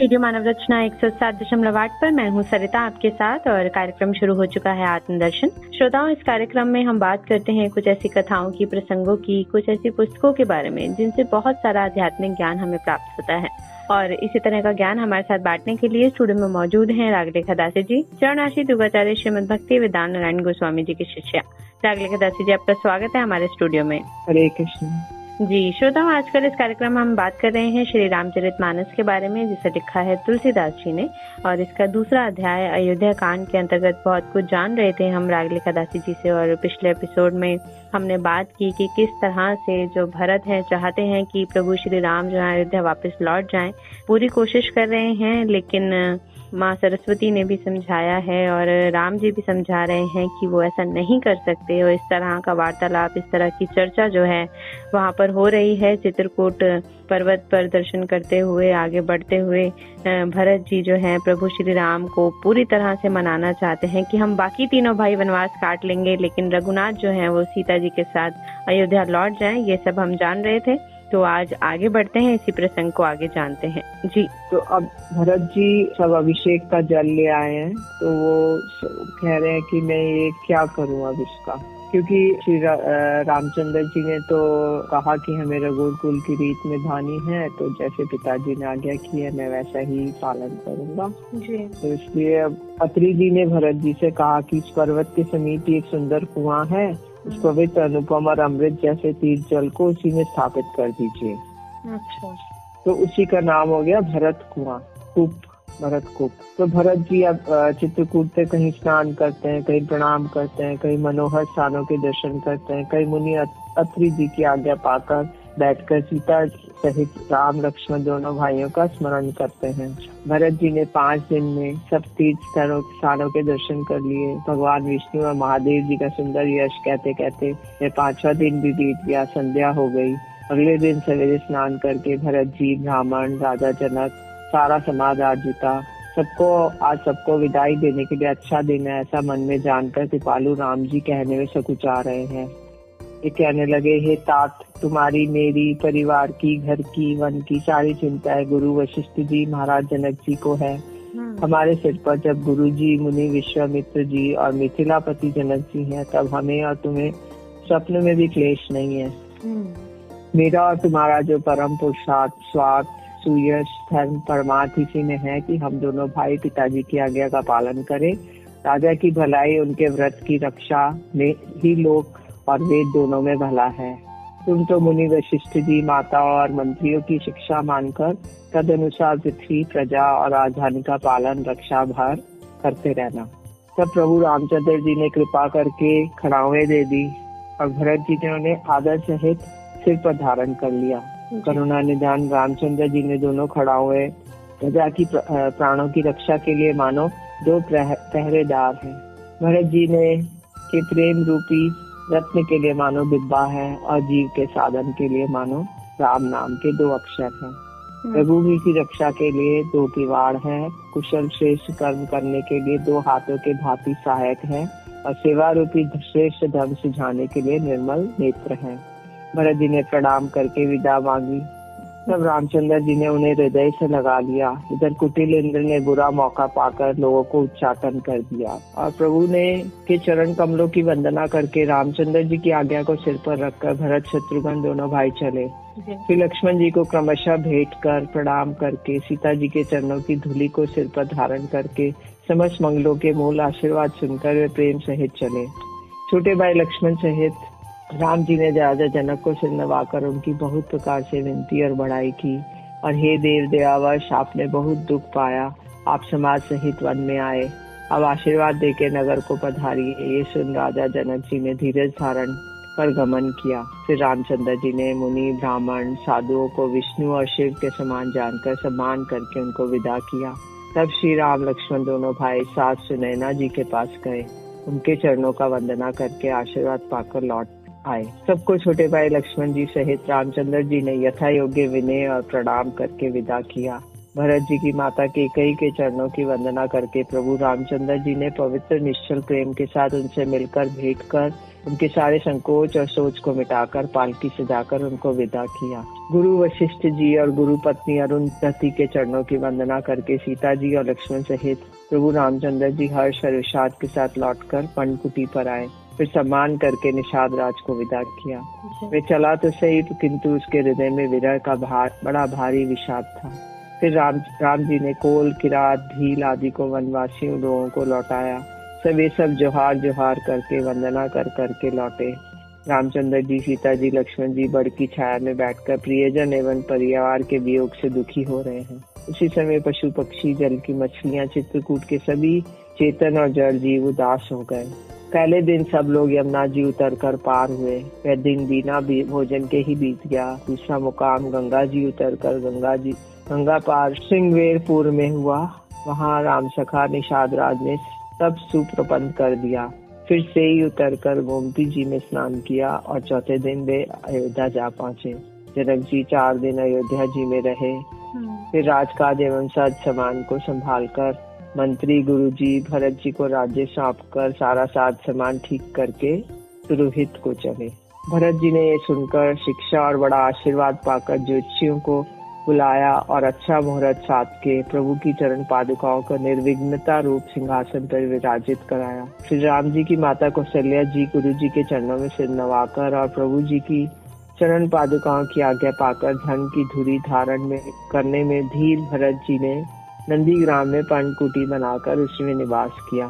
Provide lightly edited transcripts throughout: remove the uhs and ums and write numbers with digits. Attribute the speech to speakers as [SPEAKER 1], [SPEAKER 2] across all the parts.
[SPEAKER 1] Radio मानव रचना 107.8 पर मैं हूँ सरिता आपके साथ और कार्यक्रम शुरू हो चुका है आत्मदर्शन। श्रोताओं, इस कार्यक्रम में हम बात करते हैं कुछ ऐसी कथाओं की, प्रसंगों की, कुछ ऐसी पुस्तकों के बारे में जिनसे बहुत सारा आध्यात्मिक ज्ञान हमें प्राप्त होता है। और इसी तरह का ज्ञान हमारे साथ बांटने के लिए स्टूडियो में मौजूद हैं रागलेखा दासी जी, चरणाशी दुर्गाचार्य श्रीमद भक्ति वेदांत नारायण गोस्वामी जी की शिष्या। रागलेखा दासी जी, आपका स्वागत है हमारे स्टूडियो में।
[SPEAKER 2] हरे कृष्ण
[SPEAKER 1] जी। श्रोताओं, आजकल इस कार्यक्रम में हम बात कर रहे हैं श्री रामचरितमानस के बारे में, जिसे लिखा है तुलसीदास जी ने, और इसका दूसरा अध्याय अयोध्या कांड के अंतर्गत बहुत कुछ जान रहे थे हम रागलेखा दासी जी से। और पिछले एपिसोड में हमने बात की कि किस तरह से जो भरत है चाहते हैं कि प्रभु श्री राम जो है अयोध्या वापस लौट जाएं, पूरी कोशिश कर रहे हैं, लेकिन माँ सरस्वती ने भी समझाया है और राम जी भी समझा रहे हैं कि वो ऐसा नहीं कर सकते। और इस तरह का वार्तालाप, इस तरह की चर्चा जो है वहाँ पर हो रही है। चित्रकूट पर्वत पर दर्शन करते हुए, आगे बढ़ते हुए भरत जी जो है प्रभु श्री राम को पूरी तरह से मनाना चाहते हैं कि हम बाकी तीनों भाई वनवास काट लेंगे, लेकिन रघुनाथ जो है वो सीता जी के साथ अयोध्या लौट जाएं। ये सब हम जान रहे थे। तो आज आगे बढ़ते हैं, इसी प्रसंग को आगे जानते हैं जी।
[SPEAKER 2] तो अब भरत जी सब अभिषेक का जल ले आए हैं, तो वो कह रहे हैं कि मैं ये क्या करूं अब इसका, क्योंकि श्री रामचंद्र जी ने तो कहा कि हमें रघुकुल की रीत में भानी है, तो जैसे पिताजी ने आज्ञा की है मैं वैसा ही पालन करूंगा जी। तो इसलिए अब अत्रि जी ने भरत जी से कहा कि इस पर्वत के समीप एक सुंदर कुआं है, उस पवित्र अनुपम और अमृत जैसे तीर्थ जल को उसी में स्थापित कर दीजिए।
[SPEAKER 1] अच्छा।
[SPEAKER 2] तो उसी का नाम हो गया भरत कुआं, कूप, भरत कूप। तो भरत जी अब चित्रकूट से कहीं स्नान करते हैं, कहीं प्रणाम करते हैं, कहीं मनोहर स्थानों के दर्शन करते हैं, कहीं मुनि अत्रि जी की आज्ञा पाकर बैठकर सीता सहित राम लक्ष्मण दोनों भाइयों का स्मरण करते हैं। भरत जी ने 5 दिन में सब तीर्थ स्थानों के दर्शन कर लिए। भगवान विष्णु और महादेव जी का सुंदर यश कहते कहते 5वां दिन भी बीत गया, संध्या हो गई। अगले दिन सवेरे स्नान करके भरत जी, ब्राह्मण, राजा जनक, सारा समाज आ जुटा। सबको विदाई देने के लिए अच्छा दिन है ऐसा मन में जानकर कृपालु राम जी कहने में सकुचा रहे हैं। ये कहने लगे, हे तात, तुम्हारी, मेरी, परिवार की, घर की, वन की सारी चिंता है गुरु वशिष्ठ जी महाराज जनक जी को है। हमारे सिर पर जब गुरु जी, मुनि विश्वामित्र जी और मिथिलापति जनक जी हैं, तब हमें और तुम्हें स्वप्न में भी क्लेश नहीं है। मेरा और तुम्हारा जो परम पुरुषार्थ, स्वार्थ, सुयश, धर्म, परमार्थ इसी में है कि हम दोनों भाई पिताजी की आज्ञा का पालन करें। राजा की भलाई, उनके व्रत की रक्षा में ही लोक और वेद दोनों में भला है। तुम तो मुनि वशिष्ठ जी, माता और मंत्रियों की शिक्षा मानकर तद अनुसार पृथ्वी, प्रजा और राजधानी का पालन, रक्षा, भार करते रहना। तब प्रभु रामचंद्र जी ने कृपा करके खड़ावें दे दी और भरत जी ने उन्हें आदर सहित सिर पर धारण कर लिया। करुणा निधान रामचंद्र जी ने दोनों खड़ावें प्रजा की प्राणों की रक्षा के लिए मानो 2 पहरेदार हैं। भरत जी ने के प्रेम रूपी रत्न के लिए मानो डिब्बा है और जीव के साधन के लिए मानो राम नाम के 2 अक्षर हैं। रघुवीर की रक्षा के लिए 2 किवाड़ हैं, कुशल श्रेष्ठ कर्म करने के लिए 2 हाथों के भांति सहायक हैं और सेवा रूपी श्रेष्ठ धर्म सुझाने के लिए निर्मल नेत्र हैं। भरत जी ने प्रणाम करके विदा मांगी। तब रामचंद्र जी ने उन्हें हृदय से लगा लिया। इधर कुटिल इंद्र ने बुरा मौका पाकर लोगों को उच्चाटन कर दिया और प्रभु ने के चरण कमलों की वंदना करके रामचंद्र जी की आज्ञा को सिर पर रखकर भरत शत्रुघ्न दोनों भाई चले। फिर लक्ष्मण जी को क्रमशः भेंट कर प्रणाम करके सीता जी के चरणों की धूलि को सिर पर धारण करके समस्त मंगलों के मूल आशीर्वाद सुनकर वे प्रेम सहित चले। छोटे भाई लक्ष्मण सहित राम जी ने राजा जनक को सिर नवाकर उनकी बहुत प्रकार से विनती और बड़ाई की और हे देव दयावश, आपने बहुत दुख पाया, आप समाज सहित वन में आए, अब आशीर्वाद देके नगर को पधारिए। ये सुन राजा जनक जी ने धीरज धारण कर गमन किया। फिर रामचंद्र जी ने मुनि, ब्राह्मण, साधुओं को विष्णु और शिव के समान जानकर सम्मान करके उनको विदा किया। तब श्री राम लक्ष्मण दोनों भाई सास सुनैना जी के पास गए, उनके चरणों का वंदना करके आशीर्वाद पाकर लौट आए। सबको छोटे भाई लक्ष्मण जी सहित रामचंद्र जी ने यथा योग्य विनय और प्रणाम करके विदा किया। भरत जी की माता कैकेयी के चरणों की वंदना करके प्रभु रामचंद्र जी ने पवित्र निश्चल प्रेम के साथ उनसे मिलकर भेंट कर उनके सारे संकोच और सोच को मिटाकर पालकी सजाकर उनको विदा किया। गुरु वशिष्ठ जी और गुरु पत्नी अरुंधति के चरणों की वंदना करके सीता जी और लक्ष्मण सहित प्रभु रामचंद्र जी हर्ष और विषाद के साथ लौटकर पर्णकुटी पर आए। फिर सम्मान करके निषाद राज को विदा किया। वे चला तो सही, किंतु उसके हृदय में विरह का बड़ा भारी विषाद था। फिर राम जी ने कोल, किरात, भील आदि को वनवासियों लोगों को लौटाया। सब जोहार जोहार करके वंदना करके लौटे। रामचंद्र जी, सीता जी, लक्ष्मण जी बड़ की छाया में बैठकर प्रियजन एवं परिवार के वियोग से दुखी हो रहे हैं। उसी समय पशु पक्षी, जल की मछलियां, चित्रकूट के सभी चेतन और जड़ जीव उदास हो गए। पहले दिन सब लोग यमुना जी उतरकर पार हुए। वह दिन बिना भोजन के ही बीत गया। दूसरा मुकाम गंगा जी उतरकर गंगा पार श्रृंगवेरपुर में हुआ। वहाँ राम सखा निषाद राज ने सब सुप्रबंध कर दिया। फिर से ही उतरकर गोमती जी में स्नान किया और चौथे दिन वे अयोध्या जा पहुँचे। जनक जी 4 दिन अयोध्या जी में रहे। फिर राजकाज एवं साज सामान को संभालकर मंत्री गुरु जी भरत जी को राज्य सौंपकर सारा साज सामान ठीक करके पुरोहित को चले। भरत जी ने ये सुनकर शिक्षा और बड़ा आशीर्वाद पाकर ज्योतिषियों को बुलाया और अच्छा मुहूर्त साध के प्रभु की चरण पादुकाओं को निर्विघ्नता रूप सिंहासन पर विराजित कराया। फिर राम जी की माता कौशल्या जी गुरु जी के चरणों में सिर नवाकर और प्रभु जी की चरण पादुकाओं की आज्ञा पाकर धन की धुरी धारण करने में धीर भरत जी ने नंदीग्राम में पर्णकुटी बनाकर उसमें निवास किया।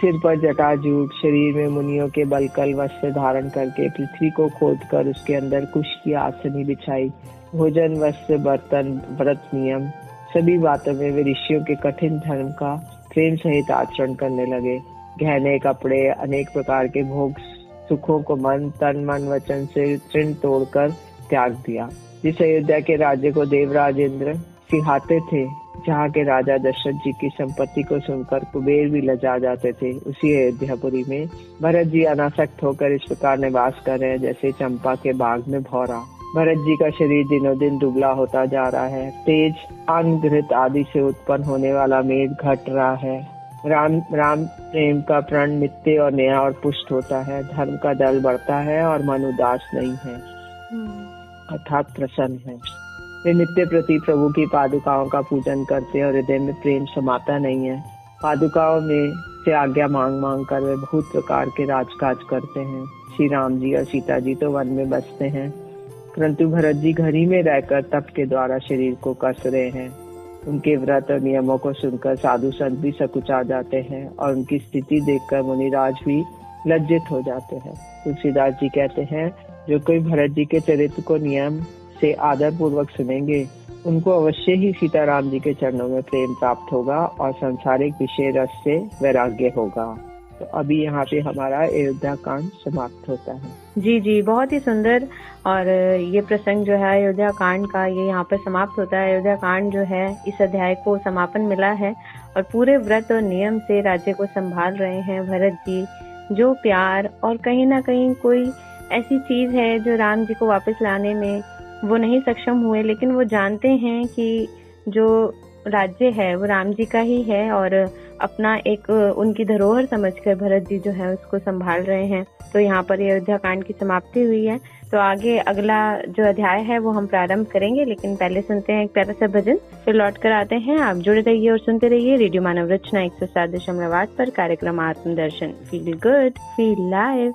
[SPEAKER 2] सिर पर जटाजूट, शरीर में मुनियों के बलकल वस्त्र धारण करके पृथ्वी को खोदकर उसके अंदर कुश की आसनी बिछाई। भोजन, वस्त्र, बर्तन, व्रत, नियम सभी बातों में वे ऋषियों के कठिन धर्म का प्रेम सहित आचरण करने लगे। गहने, कपड़े, अनेक प्रकार के भोग सुखों को तन मन वचन से तृण तोड़कर त्याग दिया। जिस अयोध्या के राज्य को देवराजेंद्र सिंहाते थे, जहाँ के राजा दशरथ जी की संपत्ति को सुनकर कुबेर भी लजा जाते थे, उसी अयोध्यापुरी में भरत जी अनासक्त होकर इस प्रकार निवास कर रहे हैं जैसे चंपा के बाग में भौरा। भरत जी का शरीर दिनों दिन दुबला होता जा रहा है। तेज, अन्न, घृत आदि से उत्पन्न होने वाला मेद घट रहा है। राम प्रेम का प्रण नित्य और नया और पुष्ट होता है। धर्म का दल बढ़ता है और मन उदास नहीं है, अर्थात प्रसन्न है। वे नित्य प्रति प्रभु की पादुकाओं का पूजन करते हैं और हृदय में प्रेम समाता नहीं है। पादुकाओं में से आज्ञा मांग कर वे बहुत प्रकार के राजकाज करते हैं। श्री राम जी और सीता जी तो वन में बसते हैं, परंतु भरत जी घर ही में रहकर तप के द्वारा शरीर को कस रहे हैं। उनके व्रत और नियमों को सुनकर साधु संत भी सकुचा जाते हैं और उनकी स्थिति देखकर मुनिराज भी लज्जित हो जाते हैं। तुलसीदास जी कहते हैं, जो कोई भरत जी के चरित्र को नियम से आदर पूर्वक सुनेंगे, उनको अवश्य ही सीताराम जी के चरणों में प्रेम प्राप्त होगा और सांसारिक विषय रस से वैराग्य होगा। तो अभी यहाँ पे हमारा अयोध्या कांड समाप्त होता है।
[SPEAKER 1] जी, बहुत ही सुंदर। और ये प्रसंग जो है अयोध्या कांड का, ये यहाँ पर समाप्त होता है। अयोध्या कांड जो है, इस अध्याय को समापन मिला है और पूरे व्रत और नियम से राज्य को संभाल रहे हैं भरत जी। जो प्यार और कहीं ना कहीं कोई ऐसी चीज है जो राम जी को वापस लाने में वो नहीं सक्षम हुए, लेकिन वो जानते हैं कि जो राज्य है वो राम जी का ही है और अपना एक उनकी धरोहर समझकर भरत जी जो है उसको संभाल रहे हैं। तो यहाँ पर अयोध्या कांड की समाप्ति हुई है। तो आगे अगला जो अध्याय है वो हम प्रारंभ करेंगे, लेकिन पहले सुनते हैं एक प्यारा सा भजन, फिर लौट कर आते हैं। आप जुड़े रहिए और सुनते रहिए रेडियो मानव रचना 107.8 पर कार्यक्रम आत्म दर्शन। Feel good, feel live.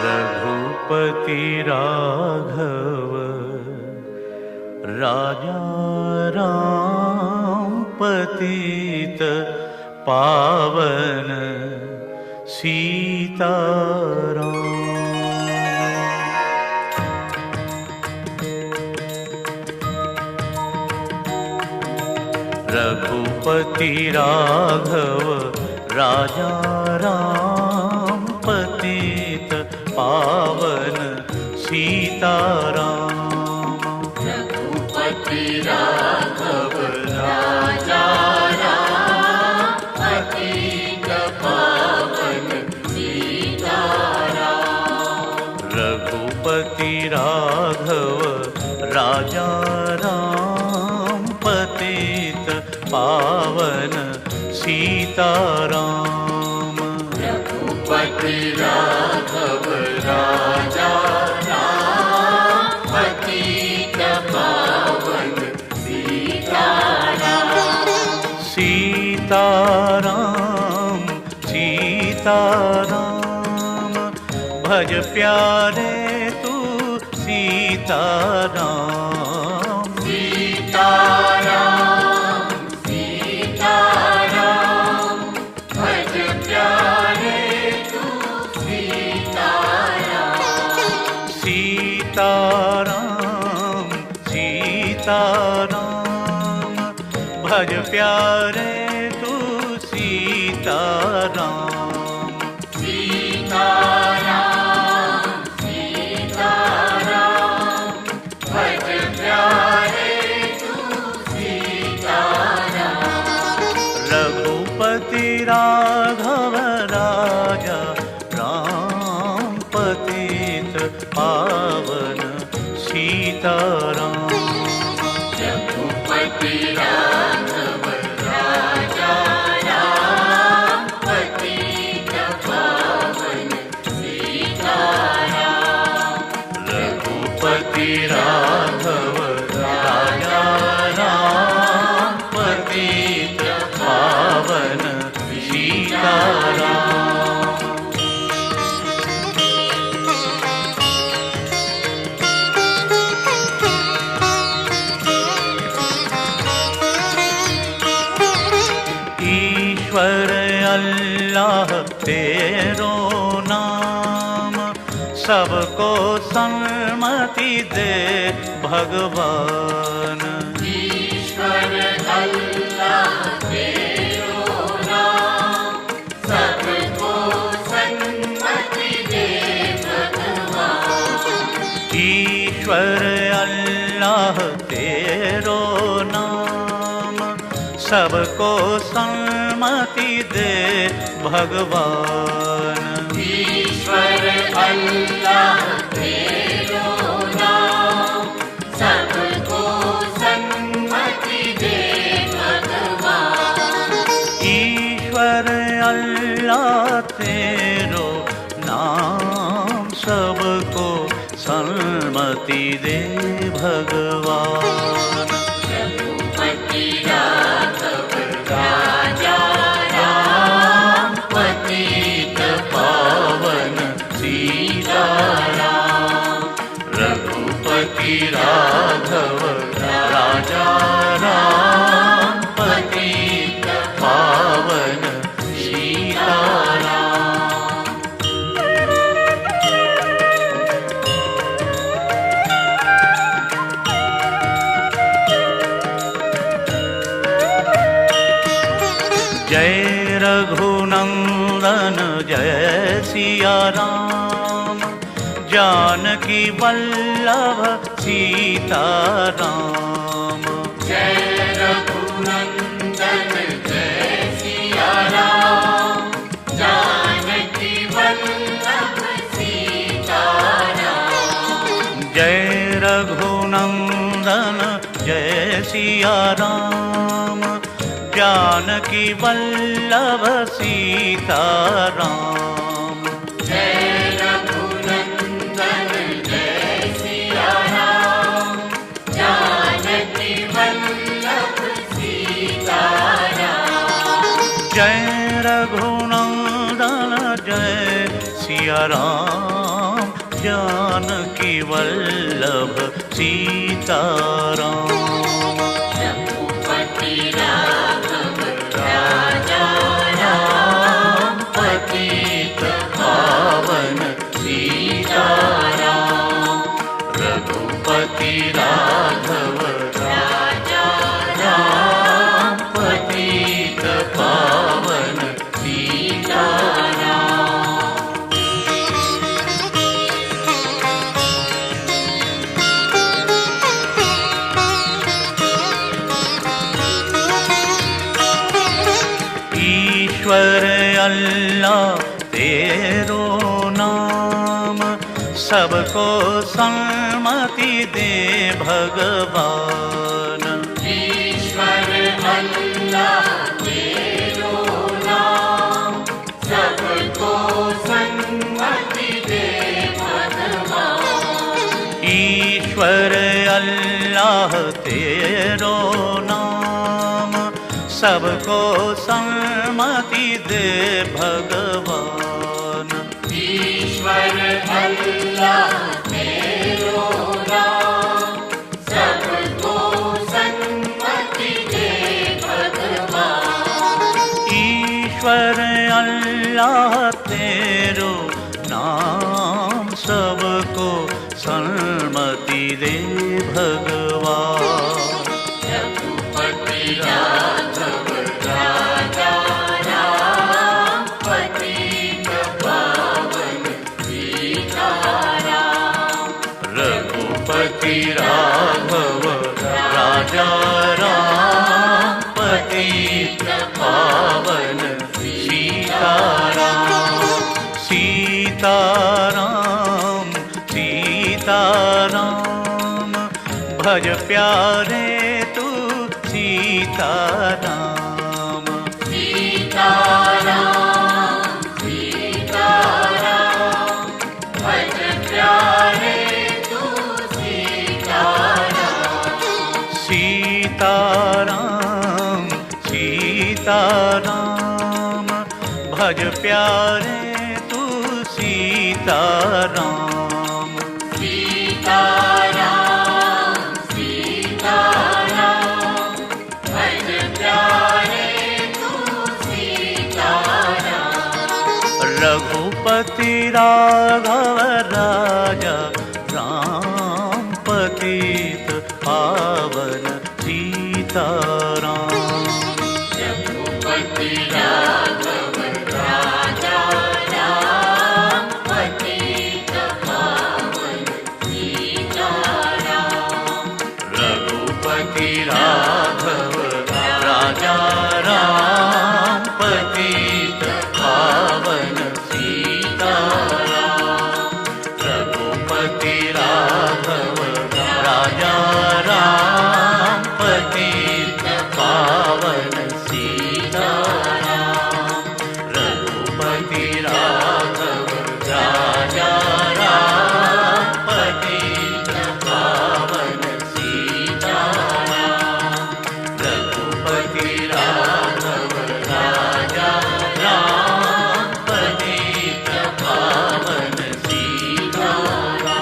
[SPEAKER 3] Raghupati Raghav Raja Ram पतित पावन सीताराम। रघुपति राघव राजा राम पतित पावन सीताराम।
[SPEAKER 4] रघुपति राघव राजा राम पतित पावन सीताराम।
[SPEAKER 3] रघुपति राघव राजा राम पतित सीताराम।
[SPEAKER 4] रघुपति राघव राजा राम, पतित पावन सीताराम।
[SPEAKER 3] सीताराम सीताराम, भज प्यारे तू सीताराम।
[SPEAKER 4] सीताराम सीताराम, भज प्यारे तू सीताराम।
[SPEAKER 3] सीताराम सीताराम, भज प्यारे तू सीताराम।
[SPEAKER 4] सीताराम सीताराम, भज प्यारे तू सीताराम।
[SPEAKER 3] रघुपति राघव राजा राम, पतित पावन सीताराम।
[SPEAKER 4] रघुपति राघव राजा राम, पतित पावन सीताराम।
[SPEAKER 3] रघुपति राघव राजा राम, पतित पावन सीताराम। ईश्वर अल्लाह तेरो नाम, सबको सन्मति दे भगवान।
[SPEAKER 4] ईश्वर अल्लाह तेरो नाम, सबको सन्मति दे भगवान।
[SPEAKER 3] ईश्वर अल्लाह तेरो नाम, सबको सन्मति दे भगवान।
[SPEAKER 4] ईश्वर अल्लाह तेरो नाम, सबको सन्मति दे भगवान।
[SPEAKER 3] ईश्वर अल्लाह तेरो नाम, सबको सन्मति दे भगवान।
[SPEAKER 4] रघुपति राघव राजा राम, पतित पावन सीताराम।
[SPEAKER 3] रघुपति राघव राजा राम, पतित पावन सीताराम। जय रघुनंदन जय सिया राम, जानकी वल्लभ सीताराम।
[SPEAKER 4] जय रघुनंदन जय सिया राम, जानकी वल्लभ सीताराम।
[SPEAKER 3] जय रघुनंदन जय सिया राम, जानकी वल्लभ सीताराम।
[SPEAKER 4] जय रघुनंदन जय सिया राम, जानकी वल्लभ सीताराम।
[SPEAKER 3] जय रघुनंदन जय सिया राम, जानकी वल्लभ सीताराम।
[SPEAKER 4] रघुपति राघव राजा राम, पतित पावन सीताराम।
[SPEAKER 3] रघुपति राघव राजा राम, पतित पावन सीताराम। ईश्वर अल्लाह तेरो नाम, सबको सन्मति दे भगवान।
[SPEAKER 4] ईश्वर अल्लाह तेरो नाम,
[SPEAKER 3] सबको सन्मति दे भगवान।
[SPEAKER 4] ईश्वर अल्लाह तेरो नाम, सबको सन्मति दे भगवान।
[SPEAKER 3] ईश्वर अल्लाह तेरो नाम, सबको सन्मति दे भगवान।
[SPEAKER 4] रघुपति राघव राजा राम, पतित पावन सीताराम।
[SPEAKER 3] रघुपति राघव राजा राम, पतित पावन सीताराम। सीताराम सीताराम, भज प्यारे तू सीताराम।
[SPEAKER 4] सीताराम सीताराम, भज प्यारे तू सीताराम।
[SPEAKER 3] सीताराम सीताराम, भज प्यारे तू सीताराम।
[SPEAKER 4] सीताराम सीताराम, भज प्यारे तू सीताराम।
[SPEAKER 3] रघुपति राघव राजा राम, पतित पावन सीताराम।
[SPEAKER 4] रघुपति राघव राजा राम, पतित पावन सीताराम।
[SPEAKER 3] रघुपति राघव राजा राम, पतित पावन सीताराम। रघुपति राघव राजा राम, पतित पावन सीताराम। रघुपति राघव राजा राम, पतित पावन सीताराम। रघुपति राघव राजा राम, पतित पावन सीताराम।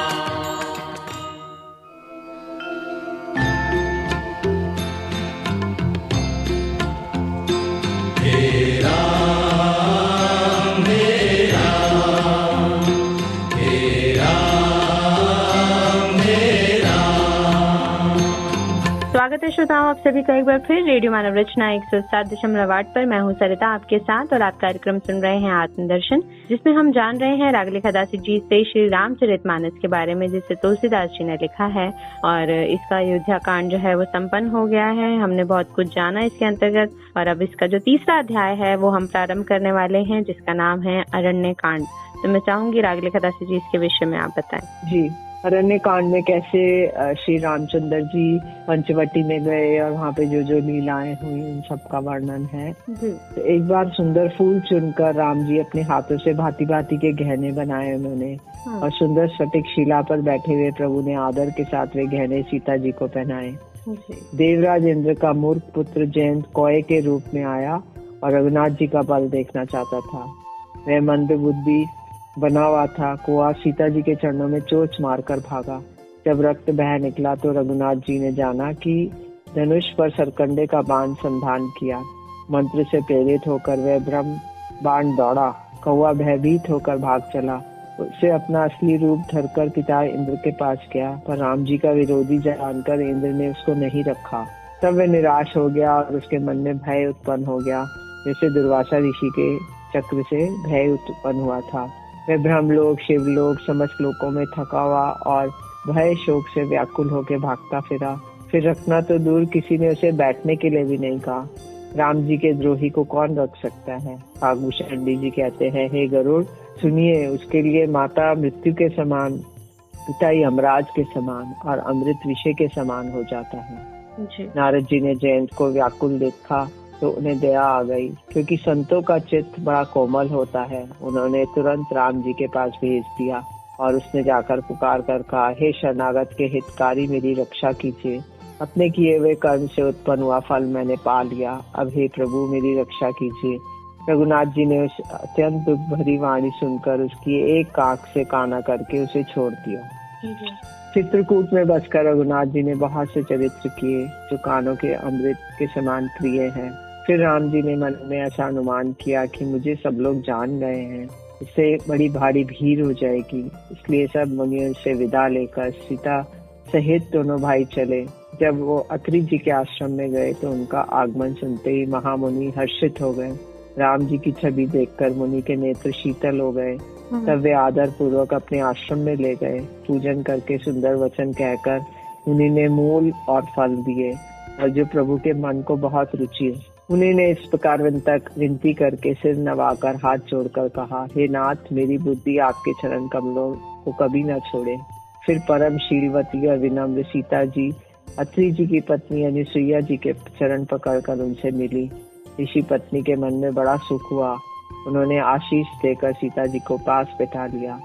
[SPEAKER 1] स्वागत है श्रोताओं, आप सभी का एक बार फिर रेडियो मानव रचना 107.8 पर। मैं हूं सरिता आपके साथ और आप कार्यक्रम सुन रहे हैं आत्मदर्शन, जिसमें हम जान रहे हैं रागलेखा दासी जी से श्री रामचरितमानस के बारे में, जिसे तुलसीदास जी ने लिखा है। और इसका अयोध्या कांड जो है वो संपन्न हो गया है। हमने बहुत कुछ जाना इसके अंतर्गत, और अब इसका जो तीसरा अध्याय है वो हम प्रारंभ करने वाले हैं, जिसका नाम है अरण्य कांड। तो मैं चाहूंगी रागलेखा दासी जी इसके विषय में आप बताएं।
[SPEAKER 2] जी, अरण्य कांड में कैसे श्री रामचंद्र जी पंचवटी में गए और वहाँ पे जो जो लीलाएं हुई उन सब का वर्णन है। तो एक बार सुंदर फूल चुनकर राम जी अपने हाथों से भांति भांति के गहने बनाए उन्होंने, और सुंदर स्फटिक शिला पर बैठे हुए प्रभु ने आदर के साथ वे गहने सीता जी को पहनाए। देवराज इंद्र का मूर्ख पुत्र जयंत कोय के रूप में आया और रघुनाथ जी का बल देखना चाहता था। वह मंद बुद्धि बना हुआ था। कुआ सीता जी के चरणों में चोंच मारकर भागा। जब रक्त बह निकला तो रघुनाथ जी ने जाना कि धनुष पर सरकंडे का बाण संधान किया। मंत्र से प्रेरित होकर वह ब्रह्म बाण दौड़ा। कौआ भयभीत होकर भाग चला। उसे अपना असली रूप धरकर पिता इंद्र के पास गया, पर राम जी का विरोधी जानकर इंद्र ने उसको नहीं रखा। तब वह निराश हो गया और उसके मन में भय उत्पन्न हो गया, जैसे दुर्वासा ऋषि के चक्र से भय उत्पन्न हुआ था। वह ब्रह्मलोक, शिवलोक, समस्त लोकों में थका हुआ और भय शोक से व्याकुल होकर भागता फिरा। फिर रखना तो दूर, किसी ने उसे बैठने के लिए भी नहीं कहा। राम जी के द्रोही को कौन रख सकता है। काकभूषण जी कहते हैं, हे गरुड़ सुनिए, उसके लिए माता मृत्यु के समान, पिता यमराज के समान और अमृत विषय के समान हो जाता है। नारद जी ने जयंत को व्याकुल देखा तो उन्हें दया आ गई, क्योंकि संतों का चित्त बड़ा कोमल होता है। उन्होंने तुरंत राम जी के पास भेज दिया, और उसने जाकर पुकार कर कहा, हे शरणागत के हितकारी मेरी रक्षा कीजिए। अपने किए हुए कर्म से उत्पन्न हुआ फल मैंने पा लिया। अब हे प्रभु मेरी रक्षा कीजिए। रघुनाथ जी ने उस अत्यंत दुख भरी वाणी सुनकर उसकी एक आंख से काना करके उसे छोड़ दिया। चित्रकूट में बसकर रघुनाथ जी ने बहुत से चरित्र किए जो कानों के अमृत के समान प्रिय हैं। फिर राम जी ने मन में ऐसा अनुमान किया कि मुझे सब लोग जान गए हैं, इससे बड़ी भारी भीड़ हो जाएगी, इसलिए सब मुनियों से विदा लेकर सीता सहित दोनों भाई चले। जब वो अत्रि जी के आश्रम में गए तो उनका आगमन सुनते ही महामुनि हर्षित हो गए। राम जी की छवि देखकर मुनि के नेत्र शीतल हो गए। तब वे आदर पूर्वक अपने आश्रम में ले गए। पूजन करके सुंदर वचन कहकर मुनि ने मूल और फल दिए, और जो प्रभु के मन को बहुत रुचि। मुनि ने इस प्रकार विनती करके सिर नवाकर हाथ जोड़कर कहा, हे नाथ, मेरी बुद्धि आपके चरण कमलों को कभी न छोड़े। फिर परम शीलवती और विनम्र सीता जी अत्रि जी की पत्नी अनुसुईया जी के चरण पकड़कर उनसे मिली। ऋषि पत्नी के मन में बड़ा सुख हुआ। उन्होंने आशीष देकर सीता जी को पास बैठा लिया।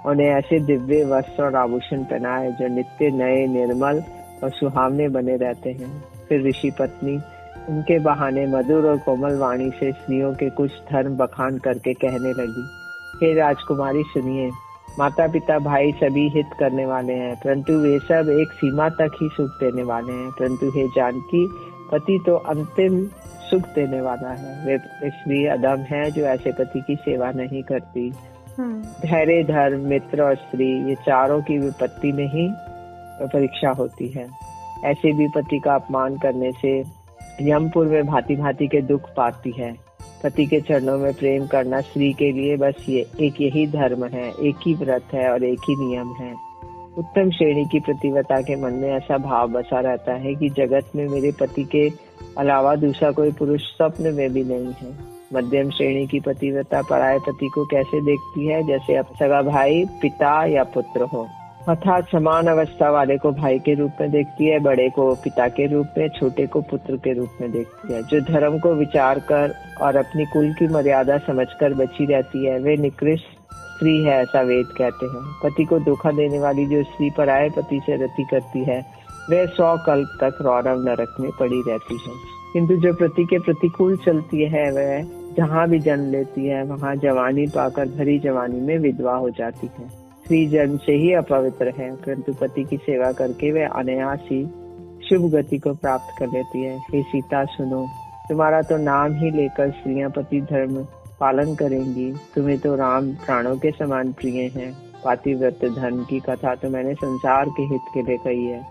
[SPEAKER 2] उन्हें ऐसे दिव्य वस्त्र और आभूषण पहनाए जो नित्य नए, निर्मल और सुहावने बने रहते हैं। फिर ऋषि पत्नी उनके बहाने मधुर और कोमल वाणी से स्त्रियों के कुछ धर्म बखान करके कहने लगी, हे राजकुमारी सुनिए, माता पिता भाई सभी हित करने वाले हैं, परंतु वे सब एक सीमा तक ही सुख देने वाले हैं। परंतु हे जानकी, पति तो अंतिम सुख देने वाला है। वे स्त्री अदम है जो ऐसे पति की सेवा नहीं करती। धैर्य, धर्म, मित्र और स्त्री, ये चारों की विपत्ति में ही परीक्षा होती है। ऐसे भी पति का अपमान करने से यमपुर में भांति भांति के दुख पाती है। पति के चरणों में प्रेम करना स्त्री के लिए बस यही धर्म है, एक ही व्रत है और एक ही नियम है। उत्तम श्रेणी की प्रतिव्रता के मन में ऐसा भाव बसा रहता है कि जगत में मेरे पति के अलावा दूसरा कोई पुरुष स्वप्न में भी नहीं है। मध्यम श्रेणी की पतिव्रता पराये पति को कैसे देखती है, जैसे अब सगा भाई पिता या पुत्र हो, अर्थात समान अवस्था वाले को भाई के रूप में देखती है, बड़े को पिता के रूप में, छोटे को पुत्र के रूप में देखती है। जो धर्म को विचार कर और अपनी कुल की मर्यादा समझकर बची रहती है, वे निकृष्ट स्त्री है, ऐसा वेद कहते हैं। पति को धोखा देने वाली जो स्त्री पराये पति से रति करती है, वह 100 कल्प तक रौरव नरक में पड़ी रहती है। किंतु जो पति के प्रतिकूल चलती है, वह जहाँ भी जन्म लेती है वहाँ जवानी पाकर भरी जवानी में विधवा हो जाती है। स्त्री जन्म से ही अपवित्र है, परंतु पति की सेवा करके वह अनायास ही शुभ गति को प्राप्त कर लेती है। हे सीता सुनो, तुम्हारा तो नाम ही लेकर स्त्रियां पति धर्म पालन करेंगी। तुम्हें तो राम प्राणों के समान प्रिय हैं। पातिव्रत धर्म की कथा तो मैंने संसार के हित के लिए कही है।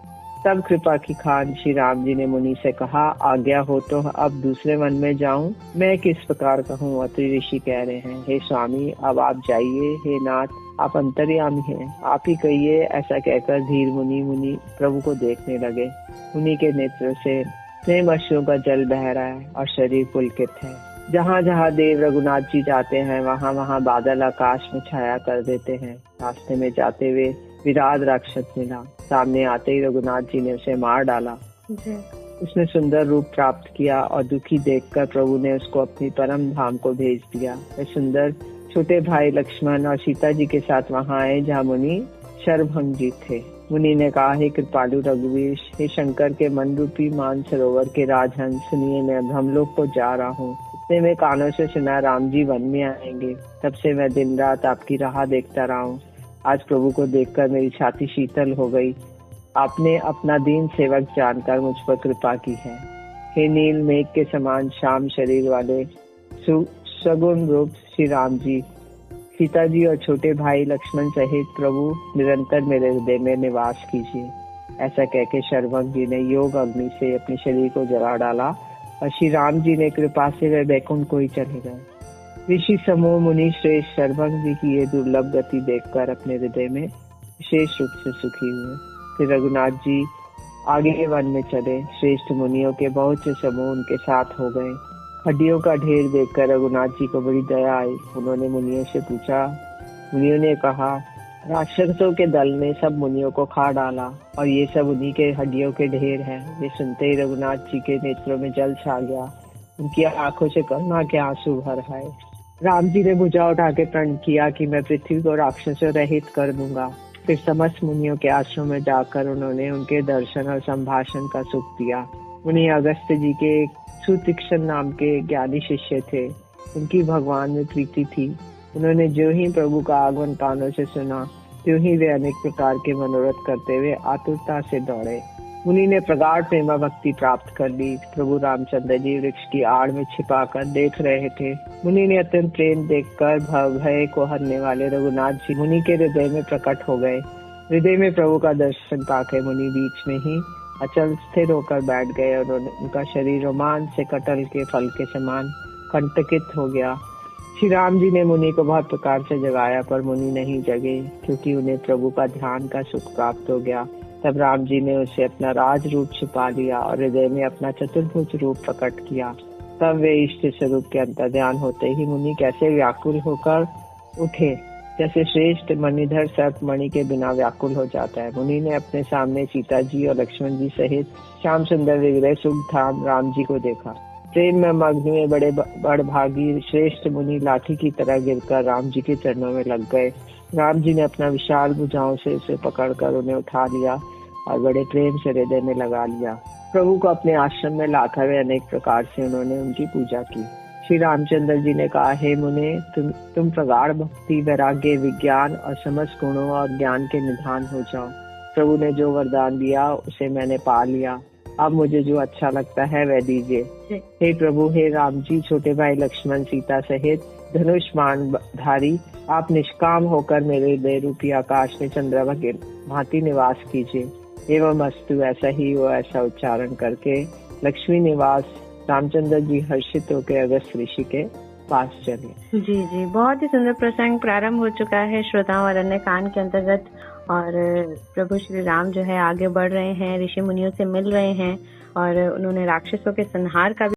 [SPEAKER 2] तब कृपा की खान श्री राम जी ने मुनि से कहा, आज्ञा हो तो अब दूसरे वन में जाऊं? मैं किस प्रकार कहूँ? अत्रि ऋषि कह रहे हैं, हे स्वामी अब आप जाइए। हे नाथ, आप अंतर्यामी हैं, आप ही कहिए। ऐसा कहकर धीर मुनि प्रभु को देखने लगे। मुनि के नेत्र से प्रेम अश्रुओं का जल बह रहा है और शरीर पुलकित है। जहाँ जहाँ देव रघुनाथ जी जाते हैं वहाँ वहाँ बादल आकाश में छाया कर देते हैं। रास्ते में जाते हुए विराट राक्षस मिला। सामने आते ही रघुनाथ जी ने उसे मार डाला। उसने सुंदर रूप प्राप्त किया और दुखी देखकर प्रभु ने उसको अपनी परम धाम को भेज दिया। वह सुंदर छोटे भाई लक्ष्मण और सीता जी के साथ वहाँ आए जहाँ मुनि शरभंग जी थे। मुनि ने कहा, हे कृपालु रघुवीर, हे शंकर के मन रूपी मान सरोवर के राजहंस, सुनिए मैं ब्रह्मलोक को जा रहा हूँ। इतने में कानों से सुना राम जी वन में आएंगे। तब से मैं दिन रात आपकी राह देखता रहा हूँ। आज प्रभु को देखकर मेरी छाती शीतल हो गई। आपने अपना दीन सेवक जानकर मुझ पर कृपा की है। हे नील मेघ के समान श्याम शरीर वाले सगुण रूप श्री राम जी, सीता जी और छोटे भाई लक्ष्मण सहित प्रभु निरंतर मेरे हृदय में निवास कीजिए। ऐसा कहकर शरभंग जी ने योग अग्नि से अपने शरीर को जला डाला और श्री राम जी ने कृपा से वे बैकुंठ को ही चले गए। ऋषि समूह मुनि श्रेष्ठ शरभंग जी की ये दुर्लभ गति देखकर अपने हृदय में विशेष रूप से सुखी हुए। फिर रघुनाथ जी आगे वन में चले। श्रेष्ठ मुनियों के बहुत से समूह उनके साथ हो गए। हड्डियों का ढेर देखकर रघुनाथ जी को बड़ी दया आई। उन्होंने मुनियों से पूछा। मुनियों ने कहा, राक्षसों के दल ने सब मुनियों को खा डाला और ये सब उन्हीं के हड्डियों के ढेर हैं। वे सुनते ही रघुनाथ जी के नेत्रों में जल छा गया। उनकी आंखों से करुणा के आंसू भर आए। राम जी ने भुजा उठा के प्रण किया कि मैं पृथ्वी को राक्षसों रहित कर दूंगा। फिर समस्त मुनियों के आश्रम में जाकर उन्होंने उनके दर्शन और संभाषण का सुख दिया। मुनि अगस्त्य जी के एक सुतीक्ष्ण नाम के ज्ञानी शिष्य थे। उनकी भगवान में प्रीति थी। उन्होंने जो ही प्रभु का आगमन कानों से सुना, त्यों ही वे अनेक प्रकार के मनोरथ करते हुए आतुरता से दौड़े। मुनि ने प्रगाढ़ प्रेमा भक्ति प्राप्त कर ली। प्रभु रामचंद्र जी वृक्ष की आड़ में छिपा कर देख रहे थे। मुनि ने अत्यंत प्रेम देखकर भय को हरने वाले रघुनाथ जी मुनि के हृदय में प्रकट हो गए। हृदय में प्रभु का दर्शन पाकर मुनि बीच में ही अचल स्थिर होकर बैठ गए और उनका शरीर रोमांच से कटहल के फल के समान कंटकित हो गया। श्री राम जी ने मुनि को बहुत प्रकार से जगाया, पर मुनि नहीं जगे, क्योंकि उन्हें प्रभु का ध्यान का सुख प्राप्त हो गया। तब राम जी ने उसे अपना राज रूप छिपा लिया और हृदय में अपना चतुर्भुज रूप प्रकट किया। तब वे इष्ट स्वरूप के अंतर्ध्यान होते ही मुनि कैसे व्याकुल होकर उठे, जैसे श्रेष्ठ मणिधर सर्प मणि के बिना व्याकुल हो जाता है। मुनि ने अपने सामने सीता जी और लक्ष्मण जी सहित श्याम सुंदर विग्रह सुख धाम राम जी को देखा। प्रेम में मग्न हुए बड़ भागी श्रेष्ठ मुनि लाठी की तरह गिरकर राम जी के चरणों में लग गए। राम जी ने अपना विशाल भुजाओं से उसे पकड़कर उन्हें उठा लिया और बड़े प्रेम से हृदय में लगा लिया। प्रभु को अपने आश्रम में लाकर वे अनेक प्रकार से उन्होंने उनकी पूजा की। श्री रामचंद्र जी ने कहा, हे मुने, तुम प्रगाढ़ भक्ति, वैराग्य, विज्ञान और समस्त गुणों और ज्ञान के निधान हो जाओ। प्रभु ने जो वरदान दिया उसे मैंने पा लिया। अब मुझे जो अच्छा लगता है वह दीजिए। हे प्रभु, हे राम जी, छोटे भाई लक्ष्मण, सीता सहित धनुष बाण धारी, आप निष्काम होकर मेरे हृदय रूपी आकाश में चंद्रमा के भांति निवास कीजिए। एवं अस्तु, ऐसा ही हो, ऐसा उच्चारण करके लक्ष्मी निवास रामचंद्र जी हर्षित होकर अगस्त्य ऋषि के पास चले।
[SPEAKER 1] जी जी, बहुत ही सुंदर प्रसंग प्रारंभ हो चुका है श्रोताओं और अन्य कान के अंतर्गत। और प्रभु श्री राम जो है आगे बढ़ रहे हैं, ऋषि मुनियों से मिल रहे हैं और उन्होंने राक्षसों के संहार का